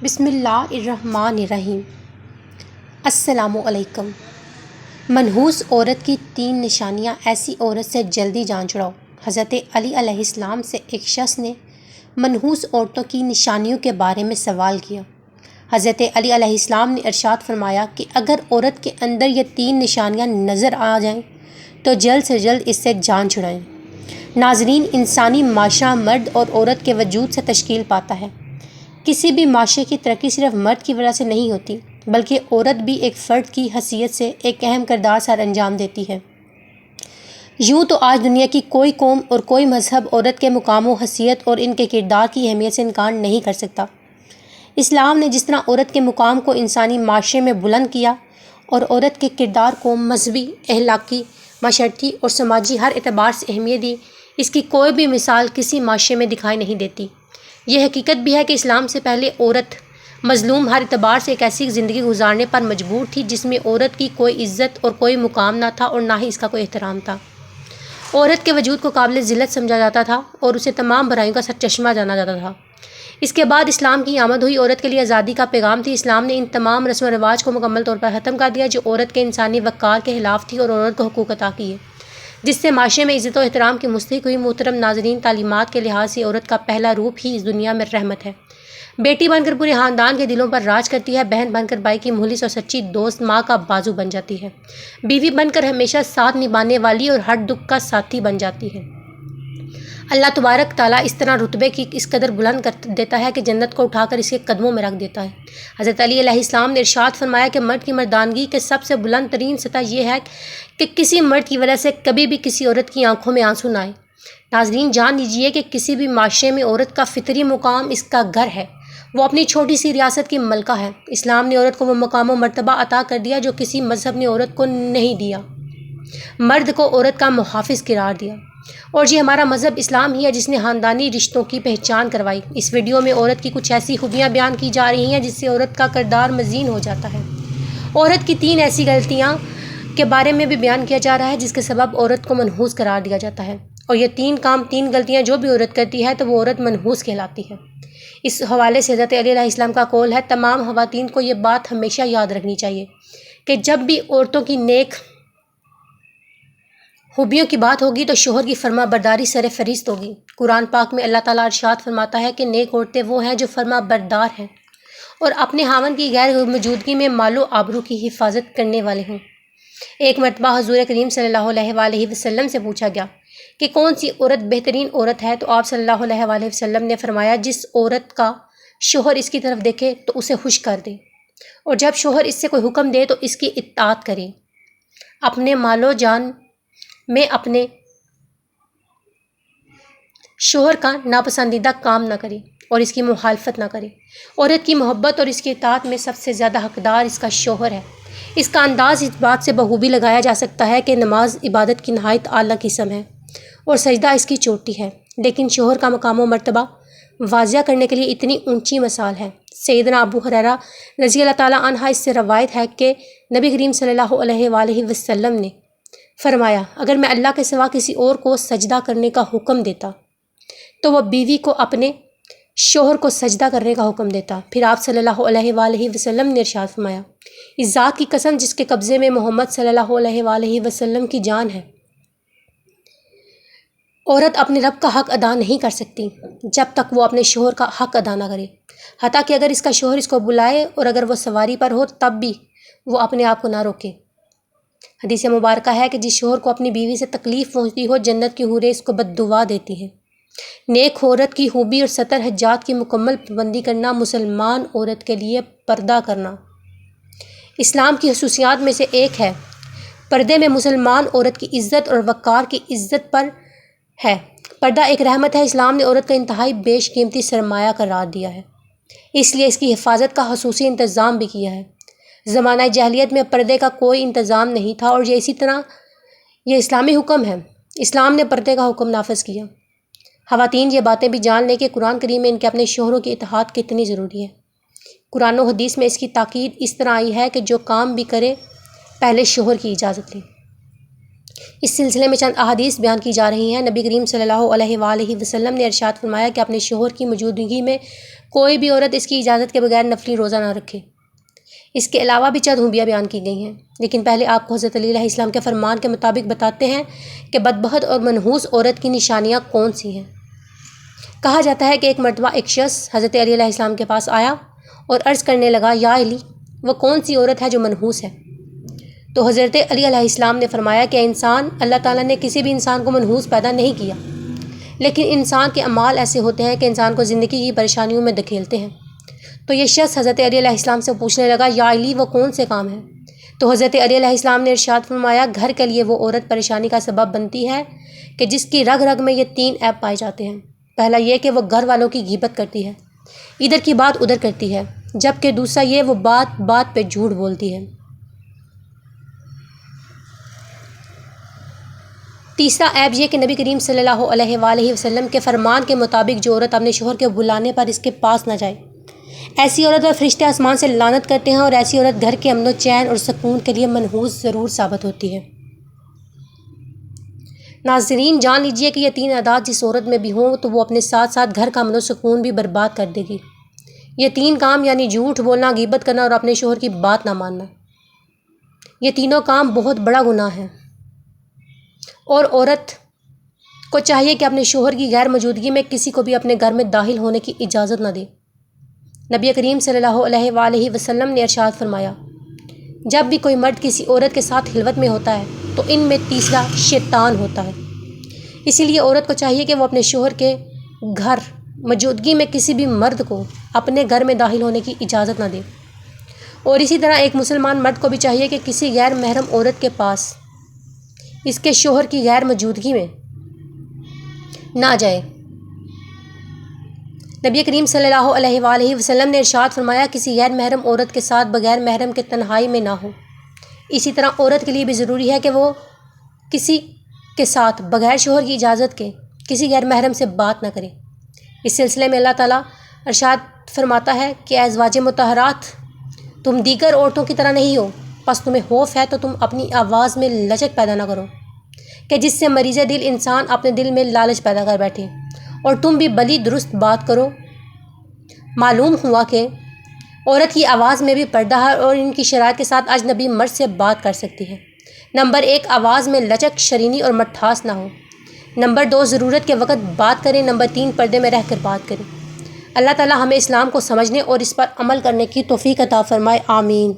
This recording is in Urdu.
بسم اللہ الرحمن الرحیم۔ السلام علیکم۔ منحوس عورت کی 3 نشانیاں ایسی عورت سے جلدی جان چھڑاؤ۔ حضرت علی علیہ السلام سے ایک شخص نے منحوس عورتوں کی نشانیوں کے بارے میں سوال کیا۔ حضرت علی علیہ السلام نے ارشاد فرمایا کہ اگر عورت کے اندر یہ 3 نشانیاں نظر آ جائیں تو جلد سے جلد اس سے جان چھڑائیں۔ ناظرین، انسانی معاشرہ مرد اور عورت کے وجود سے تشکیل پاتا ہے۔ کسی بھی معاشرے کی ترقی صرف مرد کی وجہ سے نہیں ہوتی، بلکہ عورت بھی ایک فرد کی حیثیت سے ایک اہم کردار سر انجام دیتی ہے۔ یوں تو آج دنیا کی کوئی قوم اور کوئی مذہب عورت کے مقام و حیثیت اور ان کے کردار کی اہمیت سے انکار نہیں کر سکتا۔ اسلام نے جس طرح عورت کے مقام کو انسانی معاشرے میں بلند کیا اور عورت کے کردار کو مذہبی، اخلاقی، معاشرتی اور سماجی ہر اعتبار سے اہمیت دی، اس کی کوئی بھی مثال کسی معاشرے میں دکھائی نہیں دیتی۔ یہ حقیقت بھی ہے کہ اسلام سے پہلے عورت مظلوم ہر اعتبار سے ایک ایسی زندگی گزارنے پر مجبور تھی جس میں عورت کی کوئی عزت اور کوئی مقام نہ تھا اور نہ ہی اس کا کوئی احترام تھا۔ عورت کے وجود کو قابل ذلت سمجھا جاتا تھا اور اسے تمام برائیوں کا سرچشمہ جانا جاتا تھا۔ اس کے بعد اسلام کی آمد ہوئی، عورت کے لیے آزادی کا پیغام تھی۔ اسلام نے ان تمام رسم و رواج کو مکمل طور پر ختم کر دیا جو عورت کے انسانی وقار کے خلاف تھی اور عورت کو حقوق عطا کیے، جس سے معاشرے میں عزت و احترام کی مستحق ہوئی۔ محترم ناظرین، تعلیمات کے لحاظ سے عورت کا پہلا روپ ہی اس دنیا میں رحمت ہے۔ بیٹی بن کر پورے خاندان کے دلوں پر راج کرتی ہے، بہن بن کر بھائی کی مخلص اور سچی دوست، ماں کا بازو بن جاتی ہے، بیوی بن کر ہمیشہ ساتھ نبھانے والی اور ہر دکھ کا ساتھی بن جاتی ہے۔ اللہ تبارک تعالیٰ اس طرح رتبے کی اس قدر بلند کر دیتا ہے کہ جنت کو اٹھا کر اس کے قدموں میں رکھ دیتا ہے۔ حضرت علی علیہ السلام نے ارشاد فرمایا کہ مرد کی مردانگی کے سب سے بلند ترین سطح یہ ہے کہ کسی مرد کی وجہ سے کبھی بھی کسی عورت کی آنکھوں میں آنسو نہ آئے۔ ناظرین، جان لیجیے کہ کسی بھی معاشرے میں عورت کا فطری مقام اس کا گھر ہے، وہ اپنی چھوٹی سی ریاست کی ملکہ ہے۔ اسلام نے عورت کو وہ مقام و مرتبہ عطا کر دیا جو کسی مذہب نے عورت کو نہیں دیا۔ مرد کو عورت کا محافظ قرار دیا، اور یہ ہمارا مذہب اسلام ہی ہے جس نے خاندانی رشتوں کی پہچان کروائی۔ اس ویڈیو میں عورت کی کچھ ایسی خوبیاں بیان کی جا رہی ہیں جس سے عورت کا کردار مزین ہو جاتا ہے۔ عورت کی 3 ایسی غلطیاں کے بارے میں بھی بیان کیا جا رہا ہے جس کے سبب عورت کو منحوس قرار دیا جاتا ہے، اور یہ 3 غلطیاں جو بھی عورت کرتی ہے تو وہ عورت منحوس کہلاتی ہے۔ اس حوالے سے حضرت علی علیہ السلام کا قول ہے، تمام خواتین کو یہ بات ہمیشہ یاد رکھنی چاہیے کہ جب بھی عورتوں کی نیک خوبیوں کی بات ہوگی تو شوہر کی فرما برداری سر فہرست ہوگی۔ قرآن پاک میں اللہ تعالیٰ ارشاد فرماتا ہے کہ نیک عورتیں وہ ہیں جو فرما بردار ہیں اور اپنے خاوند کی غیر موجودگی میں مال و آبرو کی حفاظت کرنے والے ہوں۔ ایک مرتبہ حضور کریم صلی اللہ علیہ وآلہ وسلم سے پوچھا گیا کہ کون سی عورت بہترین عورت ہے، تو آپ صلی اللہ علیہ وآلہ وسلم نے فرمایا، جس عورت کا شوہر اس کی طرف دیکھے تو اسے خوش کر دے، اور جب شوہر اس سے کوئی حکم دے تو اس کی اطاعت کرے، اپنے مال و جان میں اپنے شوہر کا ناپسندیدہ کام نہ کرے اور اس کی مخالفت نہ کرے۔ عورت کی محبت اور اس کی اطاعت میں سب سے زیادہ حقدار اس کا شوہر ہے۔ اس کا انداز اس بات سے بخوبی لگایا جا سکتا ہے کہ نماز عبادت کی نہایت اعلیٰ قسم ہے اور سجدہ اس کی چوٹی ہے، لیکن شوہر کا مقام و مرتبہ واضح کرنے کے لیے اتنی اونچی مثال ہے۔ سیدنا ابو ہریرہ رضی اللہ تعالیٰ عنہ اس سے روایت ہے کہ نبی کریم صلی اللہ علیہ وآلہ وسلم نے فرمایا، اگر میں اللہ کے سوا کسی اور کو سجدہ کرنے کا حکم دیتا تو وہ بیوی کو اپنے شوہر کو سجدہ کرنے کا حکم دیتا۔ پھر آپ صلی اللہ علیہ وآلہ وسلم نے ارشاد فرمایا، اس ذات کی قسم جس کے قبضے میں محمد صلی اللہ علیہ وآلہ وسلم کی جان ہے، عورت اپنے رب کا حق ادا نہیں کر سکتی جب تک وہ اپنے شوہر کا حق ادا نہ کرے، حتیٰ کہ اگر اس کا شوہر اس کو بلائے اور اگر وہ سواری پر ہو تب بھی وہ اپنے آپ کو نہ روکے۔ حدیث مبارکہ ہے کہ جس شوہر کو اپنی بیوی سے تکلیف پہنچتی ہو، جنت کی حوریں اس کو بد دعا دیتی ہیں۔ نیک عورت کی خوبی اور 70 حجات کی مکمل پابندی کرنا، مسلمان عورت کے لیے پردہ کرنا اسلام کی خصوصیات میں سے ایک ہے۔ پردے میں مسلمان عورت کی عزت اور وقار کی عزت پر ہے۔ پردہ ایک رحمت ہے۔ اسلام نے عورت کا انتہائی بیش قیمتی سرمایہ قرار دیا ہے، اس لیے اس کی حفاظت کا خصوصی انتظام بھی کیا ہے۔ زمانہ جاہلیت میں پردے کا کوئی انتظام نہیں تھا اور اسی طرح یہ اسلامی حکم ہے۔ اسلام نے پردے کا حکم نافذ کیا۔ خواتین یہ باتیں بھی جان لیں کہ قرآن کریم میں ان کے اپنے شوہروں کی اطاعت کتنی ضروری ہے۔ قرآن و حدیث میں اس کی تاکید اس طرح آئی ہے کہ جو کام بھی کرے پہلے شوہر کی اجازت لے۔ اس سلسلے میں چند احادیث بیان کی جا رہی ہیں۔ نبی کریم صلی اللہ علیہ وآلہ وسلم نے ارشاد فرمایا کہ اپنے شوہر کی موجودگی میں کوئی بھی عورت اس کی اجازت کے بغیر نفلی روزہ نہ رکھے۔ اس کے علاوہ بھی چند خوبیاں بیان کی گئی ہیں، لیکن پہلے آپ کو حضرت علی علیہ السلام کے فرمان کے مطابق بتاتے ہیں کہ بدبخت اور منحوس عورت کی نشانیاں کون سی ہیں۔ کہا جاتا ہے کہ ایک مرتبہ ایک شخص حضرت علی علیہ السلام کے پاس آیا اور عرض کرنے لگا، یا علی، وہ کون سی عورت ہے جو منحوس ہے؟ تو حضرت علی علیہ السلام نے فرمایا کہ انسان، اللہ تعالیٰ نے کسی بھی انسان کو منحوس پیدا نہیں کیا، لیکن انسان کے اعمال ایسے ہوتے ہیں کہ انسان کو زندگی کی پریشانیوں میں دھکیلتے ہیں۔ تو یہ شخص حضرت علی علیہ السلام سے پوچھنے لگا، یا علی، وہ کون سے کام ہیں؟ تو حضرت علی علیہ السلام نے ارشاد فرمایا، گھر کے لیے وہ عورت پریشانی کا سبب بنتی ہے کہ جس کی رگ رگ میں یہ 3 عیب پائے جاتے ہیں۔ پہلا یہ کہ وہ گھر والوں کی غیبت کرتی ہے، ادھر کی بات ادھر کرتی ہے، جبکہ دوسرا یہ وہ بات بات پہ جھوٹ بولتی ہے۔ تیسرا عیب یہ کہ نبی کریم صلی اللہ علیہ وآلہ وسلم کے فرمان کے مطابق جو عورت اپنے شوہر کے بلانے پر اس کے پاس نہ جائے، ایسی عورت پر فرشتے آسمان سے لعنت کرتے ہیں، اور ایسی عورت گھر کے امن و چین اور سکون کے لیے منحوس ضرور ثابت ہوتی ہے۔ ناظرین، جان لیجئے کہ یہ 3 عادات جس عورت میں بھی ہوں تو وہ اپنے ساتھ ساتھ گھر کا امن و سکون بھی برباد کر دے گی۔ یہ 3 کام یعنی جھوٹ بولنا، غیبت کرنا اور اپنے شوہر کی بات نہ ماننا، یہ تینوں کام بہت بڑا گناہ ہے، اور عورت کو چاہیے کہ اپنے شوہر کی غیر موجودگی میں کسی کو بھی اپنے گھر میں داخل ہونے کی اجازت نہ دے۔ نبی کریم صلی اللہ علیہ وآلہ وسلم نے ارشاد فرمایا، جب بھی کوئی مرد کسی عورت کے ساتھ خلوت میں ہوتا ہے تو ان میں تیسرا شیطان ہوتا ہے۔ اسی لیے عورت کو چاہیے کہ وہ اپنے شوہر کے گھر موجودگی میں کسی بھی مرد کو اپنے گھر میں داخل ہونے کی اجازت نہ دے، اور اسی طرح ایک مسلمان مرد کو بھی چاہیے کہ کسی غیر محرم عورت کے پاس اس کے شوہر کی غیر موجودگی میں نہ جائے۔ نبی کریم صلی اللہ علیہ وآلہ وسلم نے ارشاد فرمایا، کسی غیر محرم عورت کے ساتھ بغیر محرم کے تنہائی میں نہ ہو۔ اسی طرح عورت کے لیے بھی ضروری ہے کہ وہ کسی کے ساتھ بغیر شوہر کی اجازت کے کسی غیر محرم سے بات نہ کرے۔ اس سلسلے میں اللہ تعالیٰ ارشاد فرماتا ہے کہ اے ازواج مطہرات، تم دیگر عورتوں کی طرح نہیں ہو، پس تمہیں خوف ہے تو تم اپنی آواز میں لچک پیدا نہ کرو کہ جس سے مریض دل انسان اپنے دل میں لالچ پیدا کر بیٹھے، اور تم بھی بلی درست بات کرو۔ معلوم ہوا کہ عورت کی آواز میں بھی پردہ ہے اور ان کی شرائط کے ساتھ اجنبی مرد سے بات کر سکتی ہے۔ نمبر 1، آواز میں لچک، شرینی اور مٹھاس نہ ہو۔ نمبر 2، ضرورت کے وقت بات کریں۔ نمبر 3، پردے میں رہ کر بات کریں۔ اللہ تعالیٰ ہمیں اسلام کو سمجھنے اور اس پر عمل کرنے کی توفیق عطا فرمائے، آمین۔